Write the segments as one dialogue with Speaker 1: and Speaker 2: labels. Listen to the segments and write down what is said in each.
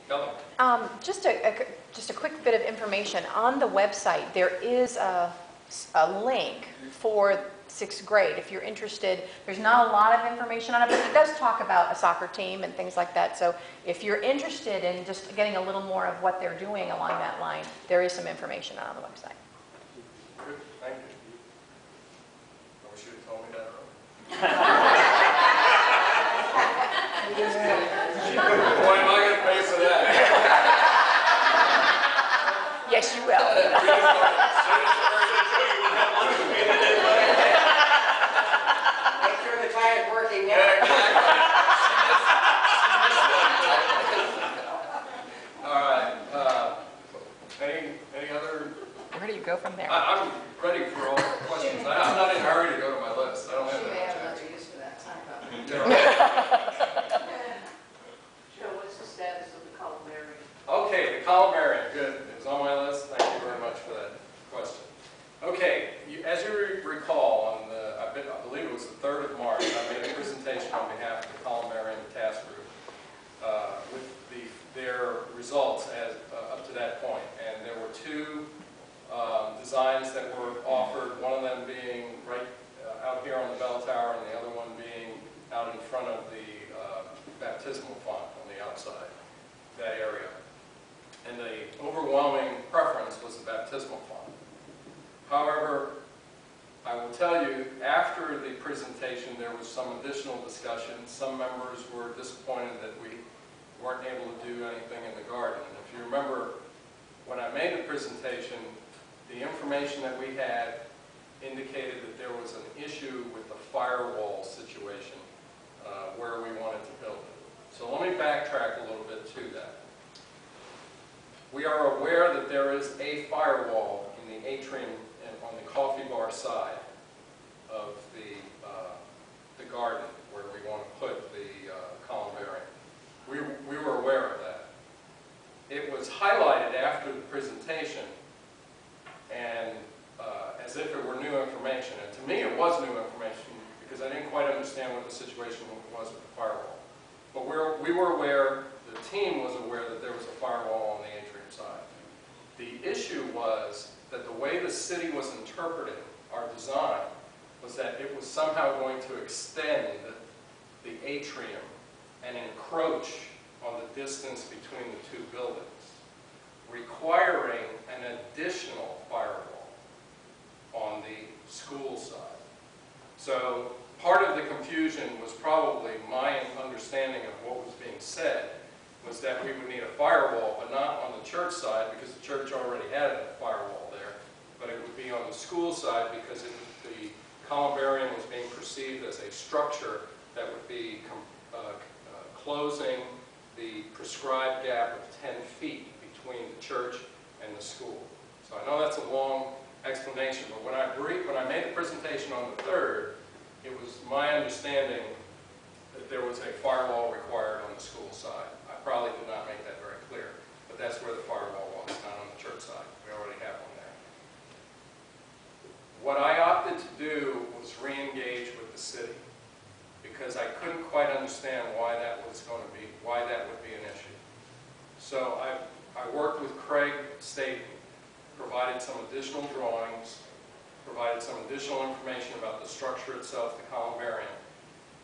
Speaker 1: Kelly.
Speaker 2: Just a quick bit of information. On the website, there is a link for 6th grade. If you're interested, there's not a lot of information on it, but it does talk about a soccer team and things like that. So if you're interested in just getting a little more of what they're doing along that line, there is some information on the website.
Speaker 1: Good, thank you. I wish you had told me that earlier. Boy, am I going to pay for that?
Speaker 2: Yes, you will.
Speaker 3: Make sure the tire's working now.
Speaker 1: Yeah, exactly. All right. Any other?
Speaker 2: Where do you go from there?
Speaker 1: I'm ready for all the questions. I'm not in a hurry to go to my list. I don't have
Speaker 3: She may
Speaker 1: that
Speaker 3: have
Speaker 1: much
Speaker 3: another use for that time.
Speaker 1: time.
Speaker 3: Joe, what's the status of the columbarium?
Speaker 1: Okay, the columbarium. Good. It was on my list. Thank you very much for that question. Okay, as you recall, on the, I believe it was the 3rd of March, I made a presentation on behalf of the columbarium task group with their results up to that point. And there were 2 designs that were offered, one of them being right out here on the bell tower and the other one being out in front of the baptismal font on the outside, that area. And the overwhelming preference was the baptismal font. However, I will tell you, after the presentation, there was some additional discussion. Some members were disappointed that we weren't able to do anything in the garden. And if you remember, when I made the presentation, the information that we had indicated that there was an issue with the firewall situation where we wanted to build it. So let me backtrack a little bit to that. We are aware that there is a firewall in the atrium and on the coffee bar side of the garden where we want to put the columbarium. We were aware of that. It was highlighted after the presentation and as if it were new information. And to me it was new information because I didn't quite understand what the situation was with the firewall. But we were aware, the team was aware that there was a firewall on the atrium side. The issue was that the way the city was interpreting our design was that it was somehow going to extend the atrium and encroach on the distance between the 2 buildings, requiring an additional firewall on the school side. So part of the confusion was probably my understanding of what was being said was that we would need a firewall, but not on the church side because the church already had a firewall there, but it would be on the school side because the columbarium was being perceived as a structure that would be closing the prescribed gap of 10 feet between the church and the school. So I know that's a long explanation, but when I made the presentation on the 3rd, it was my understanding that there was a firewall required on the school side. I probably did not make that very clear, but that's where the firewall was, not on the church side. We already have one there. What I opted to do was re-engage with the city because I couldn't quite understand why that would be an issue. So I worked with Craig Staten, provided some additional drawings, provided some additional information about the structure itself, the columbarium.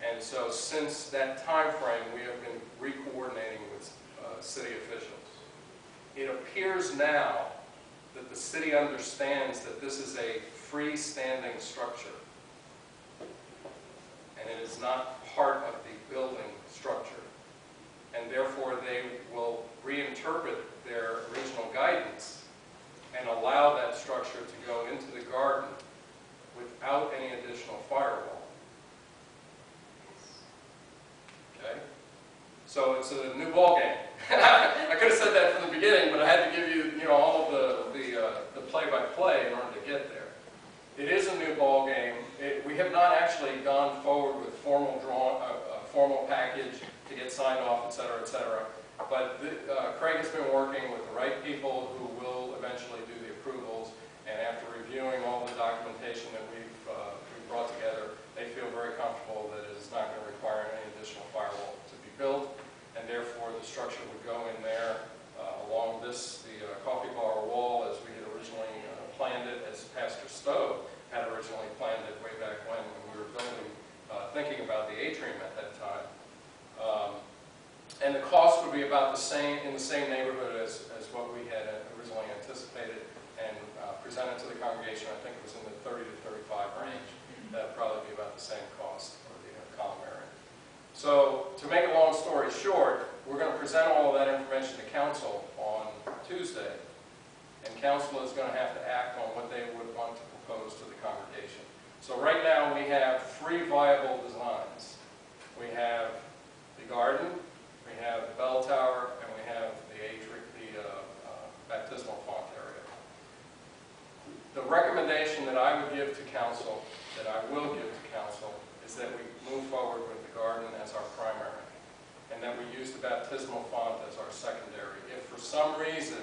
Speaker 1: And so since that time frame, we have been re-coordinating with city officials. It appears now that the city understands that this is a freestanding structure. And it is not part of the building structure. And therefore they will reinterpret their original guidance and allow that structure to go into the garden without any additional firewall. Okay? So it's a new ball game. I could have said that from the beginning, but I had to give you, all of the play-by-play in order to get there. It is a new ball game. We have not actually gone forward with a formal package to get signed off, et cetera, et cetera. But Craig has been working with the right people who will eventually do the approvals. And after reviewing all the documentation that we've brought together, they feel very comfortable that it is not going to require any additional firewall to be built. And therefore, the structure would go in there along the coffee bar wall as we had originally planned it, as Pastor Stowe had originally planned it way back when we were building, thinking about the atrium at that time. And the cost would be about the same, in the same neighborhood as what we had originally anticipated and presented to the congregation. I think it was in the 30 to 35 range. That would probably be about the same cost for the column area. So to make a long story short, we're going to present all of that information to council on Tuesday. And council is going to have to act on what they would want to propose to the congregation. So right now we have 3 viable designs. We have the garden, we have the bell tower, and we have the baptismal font area. The recommendation that I would give to council, that I will give to council, is that we move forward with the garden as our primary, and that we use the baptismal font as our secondary. If for some reason,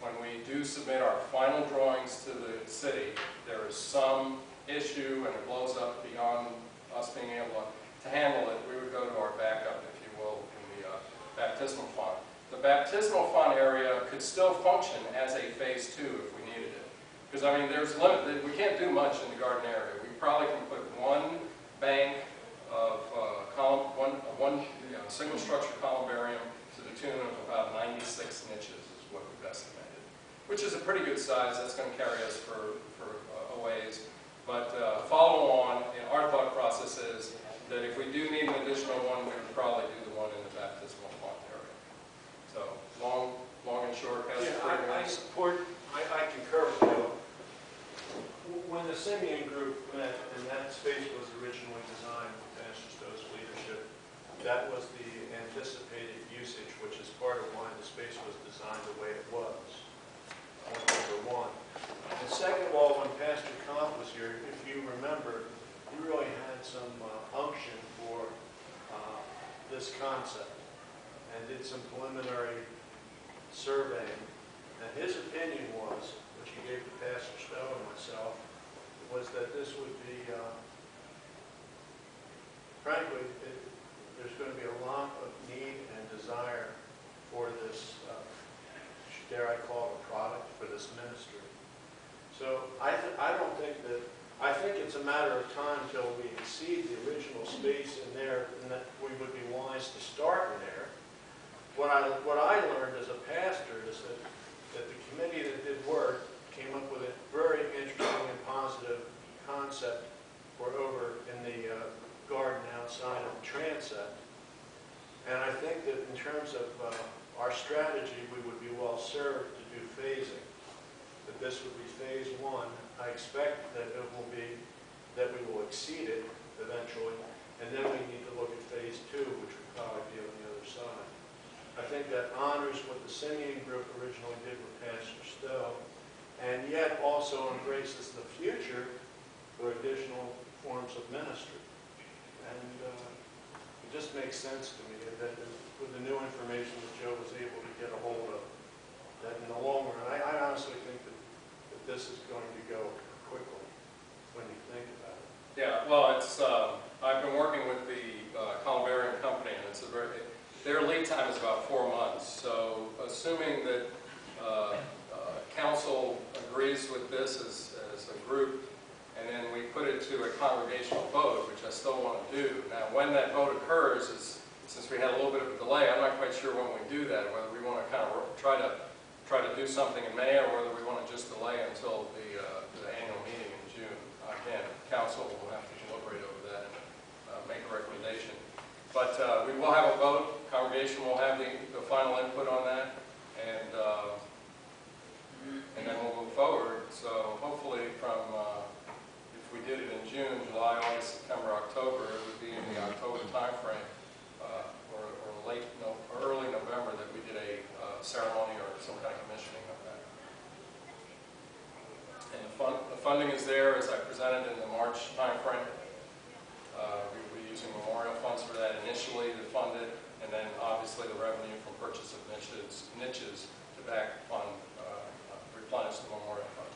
Speaker 1: when we do submit our final drawings to the city, there is some issue and it blows up beyond us being able to handle it, we would go to our backup, if you will, in the baptismal font. The baptismal font area could still function as a phase 2 if we needed it. Because, I mean, there's limit. We can't do much in the garden area. We probably can put one bank of one single structure columbarium to the tune of about 96 niches is what we've estimated, which is a pretty good size. That's going to carry us for a ways. But follow on, in our thought process is that if we do need an additional one, we would probably do the one in the baptismal font area. So, long and short, Pastor
Speaker 4: I support, I concur with you. When the Simeon group met, and that space was originally designed with Pastor Stowe's leadership, that was the anticipated usage, which is part of why the space was designed the way it was. Number one. And second of all, when Pastor Comp was here, if you remember, he really had some unction for this concept and did some preliminary surveying. And his opinion was, which he gave to Pastor Stowe and myself, was that this would be, frankly, there's going to be a lot of need and desire for this, dare I call it a product, for this ministry. So I don't think that, I think it's a matter of time till we exceed the original space in there, and that we would be wise to start in there. What I learned as a pastor is that the committee that did work came up with a very interesting and positive concept for over in the garden outside of the transept. And I think that in terms of our strategy, we would be well served to do phasing. That this would be phase 1. I expect that it will be, that we will exceed it eventually, and then we need to look at phase 2, which would probably be on the other side. I think that honors what the Simeon group originally did with Pastor Stowe, and yet also embraces the future for additional forms of ministry. And it just makes sense to me that with the new information that Joe was able to get a hold of, that in the long run, I honestly think that this is going to go quickly when you think about it.
Speaker 1: Yeah, well, it's, I've been working with the columbarium company, and it's a very, their lead time is about 4 months. So assuming that council agrees with this as a group, and then we put it to a congregational vote, which I still want to do. Now, when that vote occurs, is, since we had a little bit of a delay, I'm not quite sure when we do that, whether we want to kind of try to do something in May, or whether we want to just delay until the annual meeting in June. Again, council will have to deliberate over that and make a recommendation. But we will have a vote. Congregation will have the final input on that, and then we'll move forward. So hopefully from, if we did it in June, July, August, September, October, it would be in the October time frame, or early November, that we did a ceremony or some kind of commissioning of that. And the funding is there, as I presented in the March time frame. We will be using memorial funds for that initially to fund it, and then obviously the revenue from purchase of niches to back fund, replenish the memorial fund.